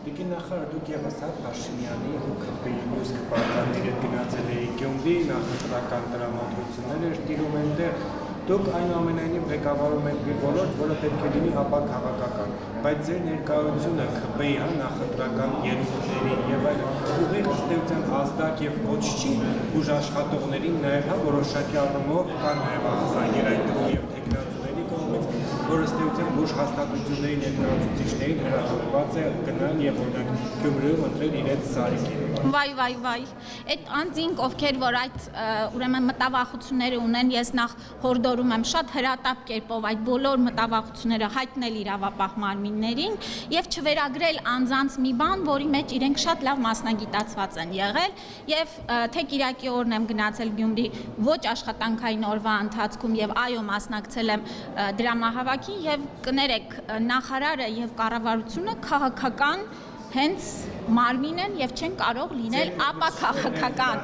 Տիկին նախարար, դուք ևս Փաշինյանի ու ԿՊ-ի մյուս կպարտանների հետ գնացել էիք Գյումրի, նախընտրական տրամադրություններ էր տիրում այնտեղ, դուք այնուամենայնիվ ղեկավարում եք մի ոլորտ, որը պետք է լինի ապաքաղաքական, բայց ձեր ներկայությունը ԿՊ-ի նախընտրական ելույթների եւ այլն ուղիղ ըստ էության ազդակ եւ ոչ չի ուժ աշխատողներին նաեւ որոշակի առումով կան նաեւ ազգային եւ տեխնոլոգիաների կողմից, որ ըստ էության ուժ հաստատությունների ներկայացուցիչներին հրաժարված է գնալ եւ օրինակ Գյումրիում ընտրել իրենց սարիկին։ Վայ, այդ անձինք, ովքեր որ այդ ուրեմն մտավախությունները ունեն, ես նախ հորդորում եմ շատ հրատապ կերպով այդ բոլոր մտավախությունները հայտնել իրավապահ մարմիններին եւ չվերագրել անձանց մի բան, որի մեջ իրենք շատ լավ մասնագիտացված են եղել եւ թե Կիրակի օրն եմ գնացել Գյումրի ոչ աշխատանքային օրվա ընթացքում եւ այո մասնակցել եմ դրամահավաքին եւ կներեք նախարարը եւ կառավարությունը քաղաքական հենց մարմին են եւ չեն կարող լինել ապաքաղաքական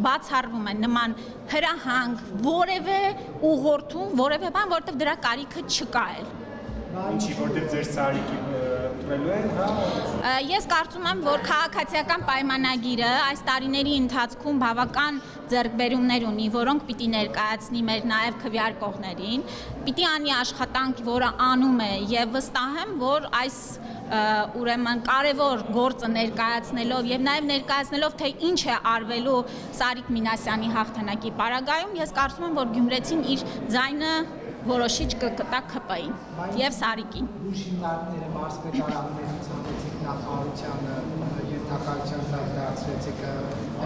բացառվում է նման հրահանգ որևէ ուղղորդում որևէ բան որտեղ դրա կարիքը չկա էլ Ինչի որտեղ ձեր սարիկի ընտրելու են, հա։ Ես կարծում եմ, որ քաղաքացիական պայմանագիրը այս տարիների ընթացքում բավական ձեռքբերումներ ունի, որոնք պիտի ներկայացնի մեր նաև քվեարկողներին, պիտի անի աշխատանք, որը անում է եւ վստահ եմ, որ այս ուրեմն կարևոր գործը ներկայացնելով եւ նաեւ ներկայացնելով թե ինչ է արվելու Սարիկ Մինասյանի հաղթանակի պարագայում, ես կարծում եմ, որ գյումրեցին իր ձայնը որոշիչ կտա ԿՊ-ին եւ Սարիկին։ Ուշիմնարները մարզպետարաններից ցանկացիք նախարարությանը ենթակայության զարգացրեցիք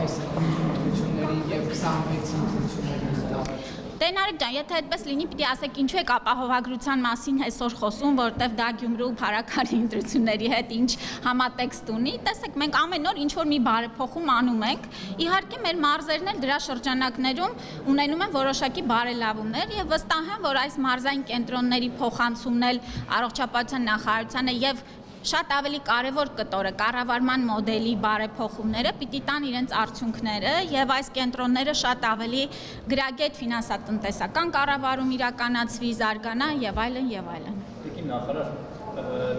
այս ընտրությունների եւ 26 ընտրությունների մտահոգ։ Տենարիկ ջան, եթե այդպես լինի, պիտի ասեք ինչու եք ապահովագրության մասին այսօր խոսում, որտեղ դա Գյումրու փառաքարի ընտրությունների հետ ինչ համատեքստ ունի։ Տեսեք, մենք ամեն օր ինչ որ մի բարեփոխում անում ենք։ Իհարկե մեր մարզերն էլ դրա շրջանակներում ունենում են որոշակի բարելավումներ եւ վստահ եմ, որ այս մարզային կենտրոնների փոխանցումն էլ առողջապահության նախարարությանը եւ շատ ավելի կարևոր կտորը կառավարման մոդելի բարեփոխումները պիտի տան իրենց արդյունքները եւ այս կենտրոնները շատ ավելի գրագետ ֆինանսատնտեսական կառավարում իրականացվի, զարգանա եւ այլն եւ այլն։ Տիկին նախարար,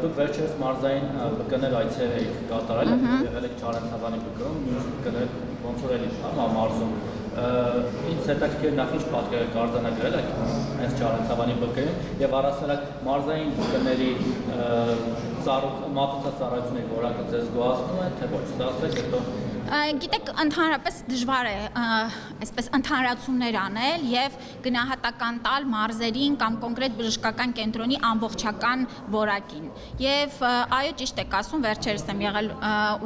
դուք վերջերս մարզային ԲԿ-ներ այցեր եք կատարել, եղել եք Չարենցավանի ԲԿ-ում, մյուս ԲԿ-ներ ոնց որ էլի մարզում։ Ինչ հետաքրքիր նախ ինչ պատկեր եք արձանագրել եք այս Չարենցավանի ԲԿ-ին եւ առասարակ մարզային ԲԿ-ների մատուցած ծառայությունների որակը ձեզ գոհացնում է, թե ոչ, սա ասեք, հետո Գիտեք, ընդհանրապես դժվար է այսպես ընդհանրացումներ անել եւ գնահատական տալ մարզերին կամ կոնկրետ բժշկական կենտրոնի ամբողջական որակին։ Եվ այո, ճիշտ եք ասում, վերջերս եմ եղել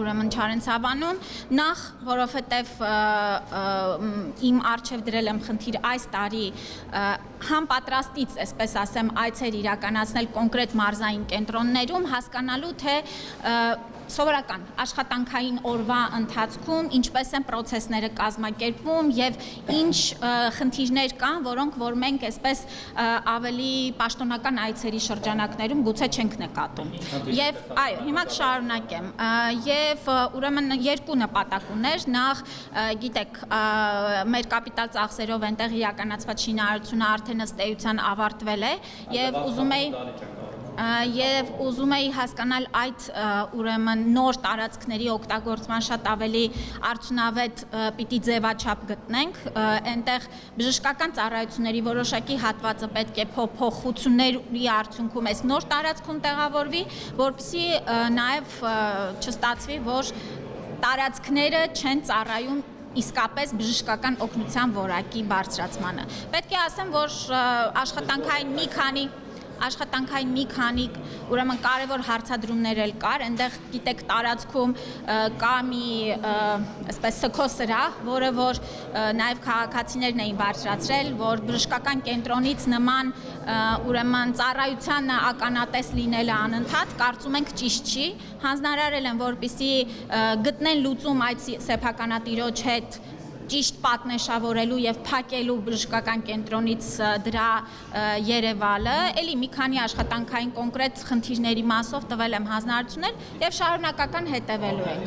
ուրեմն Չարենցավանում, նախ որովհետեւ իմ արժեվ դրել եմ խնդիր այս տարի համապատրաստից, այսպես ասեմ, այցեր իրականացնել կոնկրետ մարզային կենտրոններում, հասկանալու թե սովորական աշխատանքային օրվա ընթացքում ինչպես են process-ները կազմակերպվում եւ ինչ խնդիրներ կան, որոնք որ մենք այսպես ավելի պաշտոնական այցերի շրջանակներում գուցե չենք նկատում։ Եվ այո, հիմա կշարունակեմ։ Եվ ուրեմն երկու նպատակ ուներ, նախ գիտեք, մեր կապիտալ ծախսերով այնտեղ իրականացված շինարարությունը արդեն ըստ էության ավարտվել է եւ ուզում էի հասկանալ այդ ուրեմն նոր տարածքների օգտագործման շատ ավելի արդյունավետ պիտի ձևաչափ գտնենք, այնտեղ բժշկական ծառայությունների որոշակի հատվածը պետք է փոփոխությունների արդյունքում այս նոր տարածքում տեղավորվի, որպեսզի նաև չստացվի, որ տարածքները չեն ծառայում իսկապես բժշկական օգնության որակի բարձրացմանը։ Պետք է ասեմ, որ աշխատանքային մի քանի ուրեմն կարևոր հարցադրումներ էլ կար, այնտեղ գիտեք տարածքում կա մի այսպես սքոսրահ, որը որ նաև քաղաքացիներն էին բարձրացրել, որ բժշկական կենտրոնից նման ուրեմն ծառայությանը ականատես լինելը անընդհատ, կարծում ենք ճիշտ չի, հանձնարարել են, որպեսզի գտնեն լուծում այդ սեփականատիրոջ հետ ճիշտ պատնեշավորելու եւ փակելու բժշկական կենտրոնից դրա երևալը, էլի մի քանի աշխատանքային կոնկրետ խնդիրների մասով տվել եմ հանձնարարություններ եւ շարունակական հետեւելու ենք։